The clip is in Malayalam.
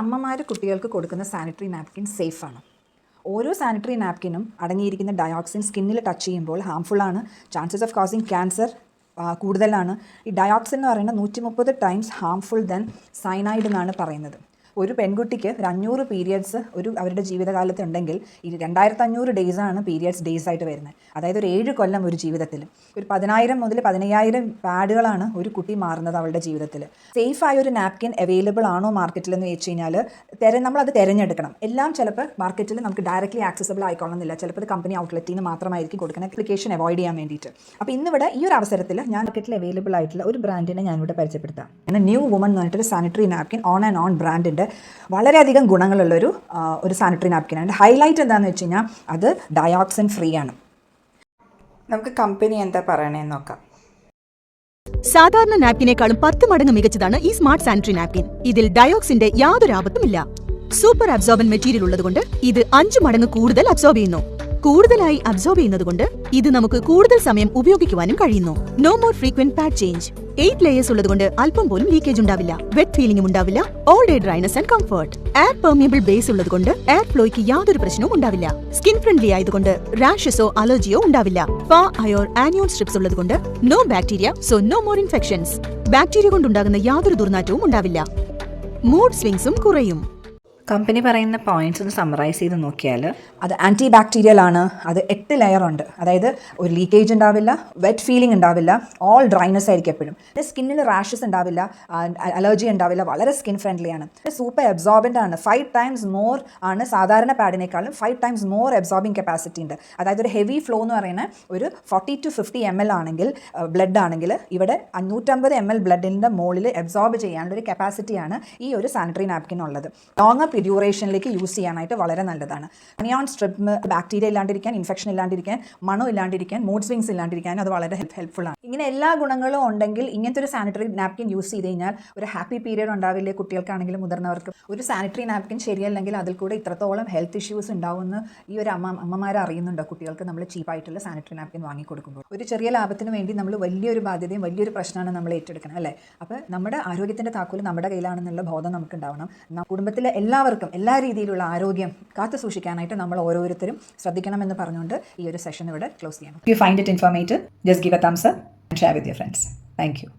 അമ്മമാർ കുട്ടികൾക്ക് കൊടുക്കുന്ന സാനിറ്ററി നാപ്കിൻ സേഫാണ്. ഓരോ സാനിറ്ററി നാപ്കിനും അടങ്ങിയിരിക്കുന്ന ഡയോക്സിൻ സ്കിന്നിൽ ടച്ച് ചെയ്യുമ്പോൾ ഹാംഫുള്ളാണ്. ചാൻസസ് ഓഫ് കോസിങ് ക്യാൻസർ കൂടുതലാണ്. ഈ ഡയോക്സിൻ എന്ന് പറയുന്നത് 130 ടൈംസ് ഹാംഫുൾ ദെൻ സയനൈഡ് എന്നാണ് പറയുന്നത്. ഒരു പെൺകുട്ടിക്ക് ഒരു 500 പീരിയഡ്സ് അവരുടെ ജീവിതകാലത്ത് ഉണ്ടെങ്കിൽ ഈ 2500 ഡേയ്സാണ് പീരിയഡ്സ് ഡേയ്സ് ആയിട്ട് വരുന്നത്. അതായത് ഒരു 7 കൊല്ലം ഒരു ജീവിതത്തിൽ ഒരു 10,000 മുതൽ 15,000 പാഡുകളാണ് ഒരു കുട്ടി മാറുന്നത് അവളുടെ ജീവിതത്തിൽ. സേഫായ ഒരു നാപ്കിൻ അവൈലബിൾ ആണോ മാർക്കറ്റിൽ എന്ന് വെച്ച് കഴിഞ്ഞാൽ നമ്മളത് തിരഞ്ഞെടുക്കണം. എല്ലാം ചിലപ്പോൾ മാർക്കറ്റിൽ നമുക്ക് ഡയറക്റ്റ്ലി ആക്സസിബിൾ ആയിക്കൊള്ളുന്നില്ല. ചിലപ്പോൾ ഇത് കമ്പനി ഔട്ട്ലെറ്റിൽ നിന്ന് മാത്രമായിരിക്കും കൊടുക്കുന്ന അപ്ലിക്കേഷൻ അവോയ്ഡ് ചെയ്യാൻ വേണ്ടിയിട്ട്. അപ്പോൾ ഇന്നിവിടെ ഈ ഒരു അവസരത്തിൽ ഞാൻ മാർക്കറ്റിൽ അവൈലബിൾ ആയിട്ടുള്ള ഒരു ബ്രാൻഡിനെ ഞാനിവിടെ പരിചയപ്പെടുത്താം. പിന്നെ ന്യൂ വുമൺ എന്ന് പറഞ്ഞിട്ടൊരു സാനിറ്ററി നാപ്കിൻ ഓൺ ബ്രാൻഡിൻ്റെ വളരെയധികം ഗുണങ്ങളുള്ളൊരു സാനിറ്ററി നാപ്കിനാണ്. ഹൈലൈറ്റ് എന്താണെന്ന് വെച്ച് കഴിഞ്ഞാൽ അത് ഡയോക്സിൻ ഫ്രീ ആണ്. നമുക്ക് കമ്പനി എന്താ പറയണേന്ന് നോക്കാം. സാധാരണ നാപ്കിനേക്കാളും 10 മടങ്ങ് മികച്ചതാണ് ഈ സ്മാർട്ട് സാനിറ്ററി നാപ്കിൻ. ഇതിൽ ഡയോക്സിന്റെ യാതൊരു ആപത്തുമില്ല. സൂപ്പർ അബ്സോർബൻ മെറ്റീരിയൽ ഉള്ളതുകൊണ്ട് ഇത് 5 മടങ്ങ് കൂടുതൽ അബ്സോർബ് ചെയ്യുന്നു. കൂടുതലായി അബ്സോർബ് ചെയ്യുന്നതുകൊണ്ട് ഇത് നമുക്ക് കൂടുതൽ സമയം ഉപയോഗിക്കുവാനും കഴിയുന്നു. No more frequent pad change. 8 layers ഉള്ളതുകൊണ്ട് അല്പം പോലും ലീക്കേജ് ഉണ്ടാവില്ല. വെറ്റ് ഫീലിംഗും ഉണ്ടാവില്ല. All day dryness and comfort. Air permeable base ഉള്ളതുകൊണ്ട് എയർ ഫ്ലോയ്ക്ക് യാതൊരു പ്രശ്നവും ഉണ്ടാവില്ല. സ്കിൻ ഫ്രണ്ട്ലി ആയതുകൊണ്ട് റാഷസോ അലർജിയോ ഉണ്ടാവില്ല. അയോർ ആനിയോൺ സ്ട്രിപ്സ് ഉള്ളതുകൊണ്ട് no bacteria, so no more infections. Bacteria കൊണ്ടുണ്ടാകുന്ന യാതൊരു ദുർനാറ്റവും ഉണ്ടാവില്ല. മൂഡ് സ്വിങ്സും കുറയും. കമ്പനി പറയുന്ന പോയിന്റ്സ് ഒന്ന് സമ്മറൈസ് ചെയ്ത് നോക്കിയാൽ അത് ആൻറ്റി ബാക്ടീരിയൽ ആണ്. അത് 8 ലെയർ ഉണ്ട്. അതായത് ഒരു ലീക്കേജ് ഉണ്ടാവില്ല, വെറ്റ് ഫീലിംഗ് ഉണ്ടാവില്ല, ഓൾ ഡ്രൈനസ് ആയിരിക്കും എപ്പോഴും. സ്കിന്നിൽ റാഷസ് ഉണ്ടാവില്ല, അലർജി ഉണ്ടാവില്ല. വളരെ സ്കിൻ ഫ്രണ്ട്ലി ആണ്. സൂപ്പർ അബ്സോർബൻ്റ് ആണ്. 5 ടൈംസ് മോർ ആണ് സാധാരണ പാഡിനേക്കാളും 5 ടൈംസ് മോർ അബ്സോർബിങ് കപ്പാസിറ്റി ഉണ്ട്. അതായത് ഒരു ഹെവി ഫ്ലോ എന്ന് പറയുന്നത് ഒരു 40 to 50 ml ആണെങ്കിൽ ബ്ലഡ് ആണെങ്കിൽ ഇവിടെ 550 ml ബ്ലഡിൻ്റെ മുകളിൽ അബ്സോർബ് ചെയ്യാനുള്ളൊരു കപ്പാസിറ്റിയാണ് ഈ ഒരു സാനിറ്ററി നാപ്കിൻ ഉള്ളത്. ലോങ് ഡ്യൂറേഷനിലേക്ക് യൂസ് ചെയ്യാനായിട്ട് വളരെ നല്ലതാണ്. അനിയോൺ സ്ട്രിപ്പ് ബാക്ടീരിയ ഇല്ലാണ്ടിരിക്കാൻ, ഇൻഫെക്ഷൻ ഇല്ലാണ്ടിരിക്കാൻ, മണം ഇല്ലാണ്ടിരിക്കാൻ, മൂഡ് സ്വിങ്സ് ഇല്ലാണ്ടിരിക്കാൻ അത് വളരെ ഹെൽപ്ഫുൾ ആണ്. ഇങ്ങനെ എല്ലാ ഗുണങ്ങളും ഉണ്ടെങ്കിൽ ഇങ്ങനത്തെ ഒരു സാനിറ്ററി നാപ്കിൻ യൂസ് ചെയ്ത് കഴിഞ്ഞാൽ ഒരു ഹാപ്പി പീരിയഡ് ഉണ്ടാവില്ലേ കുട്ടികൾക്കാണെങ്കിലും മുതിർന്നവർക്കും. ഒരു സാനിറ്ററി നാപ്കിൻ ശരിയല്ലെങ്കിൽ അതിൽ കൂടെ ഇത്രത്തോളം ഹെൽത്ത് ഇഷ്യൂസ് ഉണ്ടാവുമെന്ന് ഈ ഒരു അമ്മമാർ അറിയുന്നുണ്ടോ? കുട്ടികൾക്ക് നമ്മൾ ചീപ്പായിട്ടുള്ള സാനിറ്ററി നാപ്കിൻ വാങ്ങിക്കൊടുക്കുമ്പോൾ ഒരു ചെറിയ ലാഭത്തിന് വേണ്ടി നമ്മൾ വലിയൊരു ബാധ്യതയും വലിയൊരു പ്രശ്നമാണ് നമ്മൾ ഏറ്റെടുക്കണം, അല്ലേ? അപ്പോൾ നമ്മുടെ ആരോഗ്യത്തിൻ്റെ താക്കോൽ നമ്മുടെ കയ്യിലാണെന്നുള്ള ബോധം നമുക്ക് ഉണ്ടാവണം. കുടുംബത്തിലെ എല്ലാവർക്കും എല്ലാ രീതിയിലുള്ള ആരോഗ്യം കാത്തു സൂക്ഷിക്കാനായിട്ട് നമ്മൾ ഓരോരുത്തരും ശ്രദ്ധിക്കണമെന്ന് പറഞ്ഞുകൊണ്ട് ഈ ഒരു സെഷൻ ഇവിടെ ക്ലോസ് ചെയ്യണം. If you find it informative, just give a thumbs up and share with your friends. Thank you.